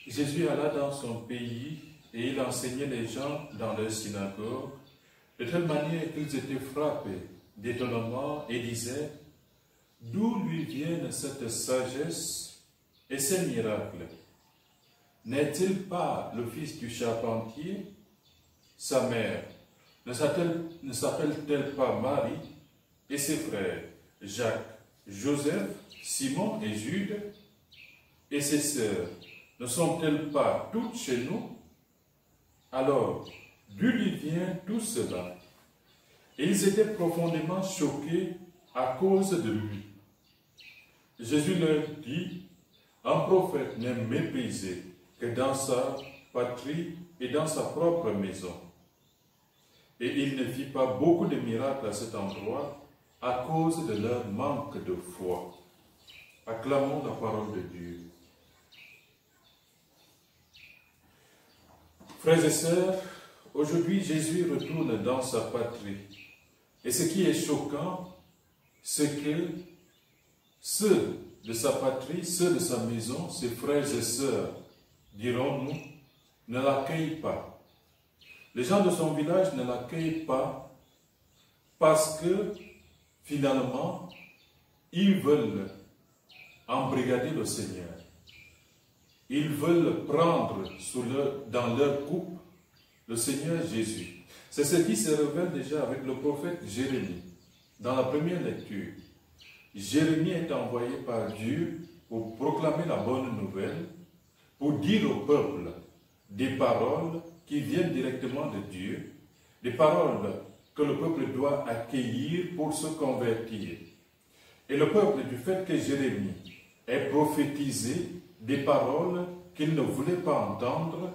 Jésus alla dans son pays et il enseignait les gens dans leur synagogue, de telle manière qu'ils étaient frappés d'étonnement et disaient: d'où lui viennent cette sagesse et ces miracles? N'est-il pas le fils du charpentier? Sa mère ne s'appelle-t-elle pas Marie, et ses frères Jacques, Joseph, Simon et Jude? Et ses sœurs ne sont-elles pas toutes chez nous? Alors, d'où lui vient tout cela? Et ils étaient profondément choqués à cause de lui. Jésus leur dit: un prophète n'est méprisé que dans sa patrie et dans sa propre maison. Et il ne fit pas beaucoup de miracles à cet endroit à cause de leur manque de foi. Acclamons la parole de Dieu. Frères et sœurs, aujourd'hui Jésus retourne dans sa patrie. Et ce qui est choquant, c'est que ceux de sa patrie, ceux de sa maison, ses frères et sœurs, dirons-nous, ne l'accueillent pas. Les gens de son village ne l'accueillent pas parce que, finalement, ils veulent embrigader le Seigneur. Ils veulent prendre dans leur coupe le Seigneur Jésus. C'est ce qui se révèle déjà avec le prophète Jérémie. Dans la première lecture, Jérémie est envoyé par Dieu pour proclamer la bonne nouvelle, pour dire au peuple des paroles qui viennent directement de Dieu, des paroles que le peuple doit accueillir pour se convertir. Et le peuple, du fait que Jérémie ait prophétisé des paroles qu'il ne voulait pas entendre,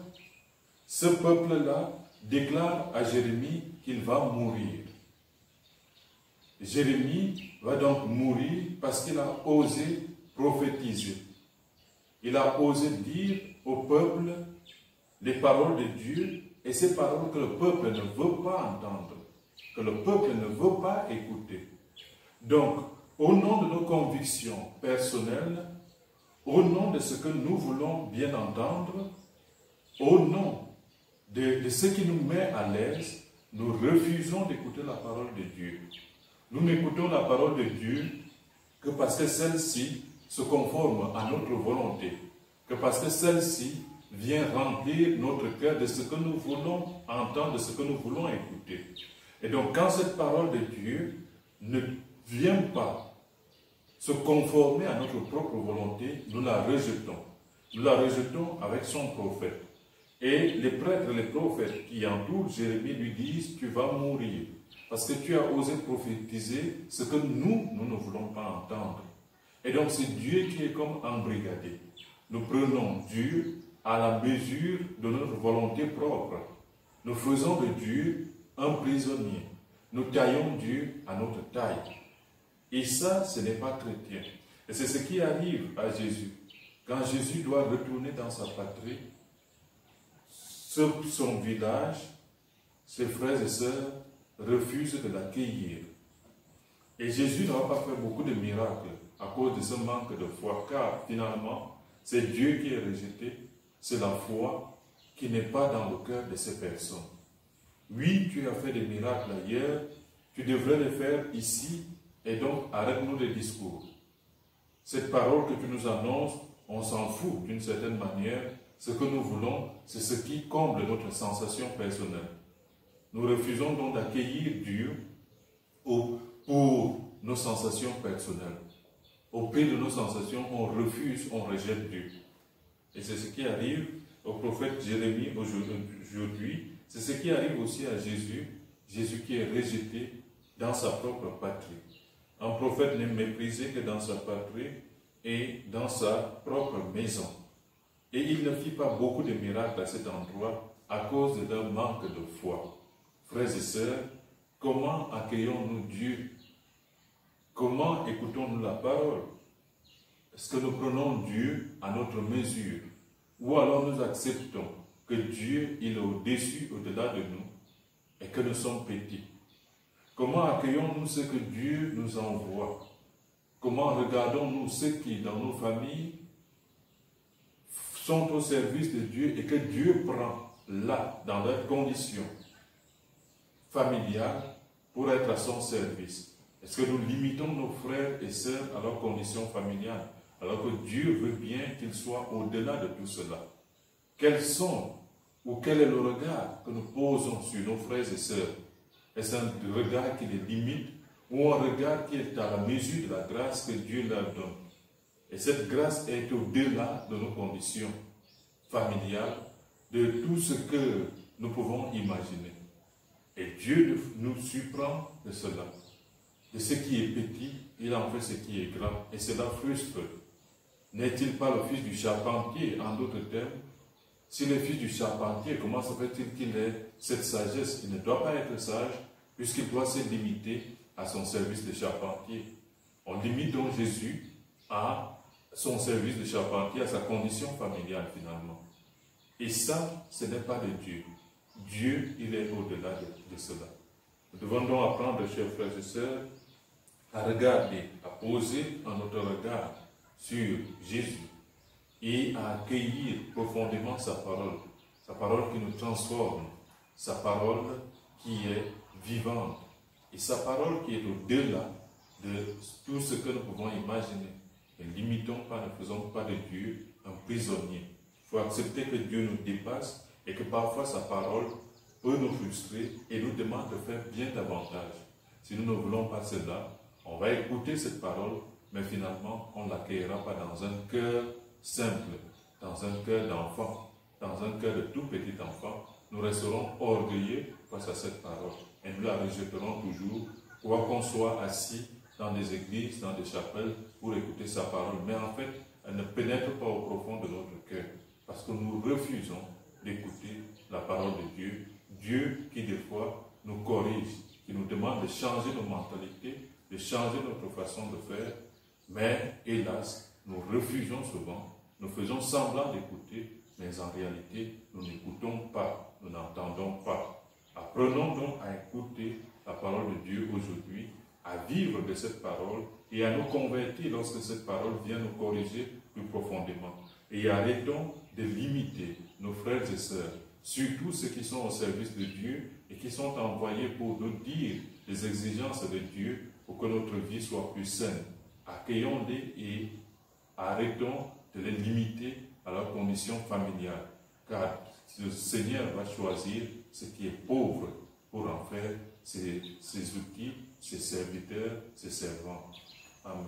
ce peuple-là déclare à Jérémie qu'il va mourir. Jérémie va donc mourir parce qu'il a osé prophétiser. Il a osé dire au peuple les paroles de Dieu et ces paroles que le peuple ne veut pas entendre, que le peuple ne veut pas écouter. Donc, au nom de nos convictions personnelles, au nom de ce que nous voulons bien entendre, au nom de ce qui nous met à l'aise, nous refusons d'écouter la parole de Dieu. Nous n'écoutons la parole de Dieu que parce que celle-ci se conforme à notre volonté, que parce que celle-ci vient remplir notre cœur de ce que nous voulons entendre, de ce que nous voulons écouter. Et donc, quand cette parole de Dieu ne vient pas se conformer à notre propre volonté, nous la rejetons. Nous la rejetons avec son prophète. Et les prêtres et les prophètes qui entourent Jérémie lui disent: tu vas mourir, parce que tu as osé prophétiser ce que nous ne voulons pas entendre. Et donc c'est Dieu qui est comme embrigadé. Nous prenons Dieu à la mesure de notre volonté propre. Nous faisons de Dieu un prisonnier. Nous taillons Dieu à notre taille. Et ça, ce n'est pas chrétien. Et c'est ce qui arrive à Jésus. Quand Jésus doit retourner dans sa patrie, son village, ses frères et sœurs refusent de l'accueillir. Et Jésus n'a pas fait beaucoup de miracles à cause de ce manque de foi, car finalement, c'est Dieu qui est rejeté, c'est la foi qui n'est pas dans le cœur de ces personnes. Oui, tu as fait des miracles ailleurs, tu devrais les faire ici, et donc arrête-nous les discours. Cette parole que tu nous annonces, on s'en fout d'une certaine manière. Ce que nous voulons, c'est ce qui comble notre sensation personnelle. Nous refusons donc d'accueillir Dieu pour nos sensations personnelles. au prix de nos sensations, on refuse, on rejette Dieu. Et c'est ce qui arrive au prophète Jérémie aujourd'hui. C'est ce qui arrive aussi à Jésus. Jésus qui est rejeté dans sa propre patrie. Un prophète n'est méprisé que dans sa patrie et dans sa propre maison. Et il ne fit pas beaucoup de miracles à cet endroit à cause d'un manque de foi. Frères et sœurs, comment accueillons-nous Dieu? Comment écoutons-nous la parole? Est-ce que nous prenons Dieu à notre mesure? Ou alors nous acceptons que Dieu, il est au-dessus, au-delà de nous, et que nous sommes petits? Comment accueillons-nous ce que Dieu nous envoie? Comment regardons-nous ceux qui, dans nos familles, sont au service de Dieu et que Dieu prend là, dans leurs conditions familiales, pour être à son service? Est-ce que nous limitons nos frères et sœurs à leurs conditions familiales, alors que Dieu veut bien qu'ils soient au-delà de tout cela? Quels sont, ou quel est le regard que nous posons sur nos frères et sœurs? Est-ce un regard qui les limite, ou un regard qui est à la mesure de la grâce que Dieu leur donne? Et cette grâce est au-delà de nos conditions familiales, de tout ce que nous pouvons imaginer. Et Dieu nous surprend de cela. De ce qui est petit, il en fait ce qui est grand. Et cela frustre. N'est-il pas le fils du charpentier, en d'autres termes? Si le fils du charpentier, comment se fait-il qu'il ait cette sagesse? Il ne doit pas être sage, puisqu'il doit se limiter à son service de charpentier. On limite donc Jésus à son service de charpentier, à sa condition familiale finalement. Et ça, ce n'est pas de Dieu. Dieu, il est au-delà de cela. Nous devons donc apprendre, chers frères et sœurs, à regarder, à poser notre regard sur Jésus et à accueillir profondément sa parole qui nous transforme, sa parole qui est vivante et sa parole qui est au-delà de tout ce que nous pouvons imaginer. Ne limitons pas, ne faisons pas de Dieu un prisonnier. Il faut accepter que Dieu nous dépasse et que parfois sa parole peut nous frustrer et nous demande de faire bien davantage. Si nous ne voulons pas cela, on va écouter cette parole, mais finalement, on ne l'accueillera pas dans un cœur simple, dans un cœur d'enfant, dans un cœur de tout petit enfant. Nous resterons orgueilleux face à cette parole et nous la rejetterons toujours, quoi qu'on soit assis dans des églises, dans des chapelles, pour écouter sa parole. Mais en fait, elle ne pénètre pas au profond de notre cœur, parce que nous refusons d'écouter la parole de Dieu. Dieu qui des fois nous corrige, qui nous demande de changer nos mentalités, de changer notre façon de faire, mais hélas, nous refusons souvent, nous faisons semblant d'écouter, mais en réalité, nous n'écoutons pas, nous n'entendons pas. Apprenons donc à écouter la parole de Dieu aujourd'hui, à vivre de cette parole et à nous convertir lorsque cette parole vient nous corriger plus profondément. Et arrêtons de limiter nos frères et sœurs, surtout ceux qui sont au service de Dieu et qui sont envoyés pour nous dire les exigences de Dieu pour que notre vie soit plus saine. Accueillons-les et arrêtons de les limiter à leurs conditions familiales, car le Seigneur va choisir ce qui est pauvre pour en faire ses outils, ses serviteurs, ses servants. Amen.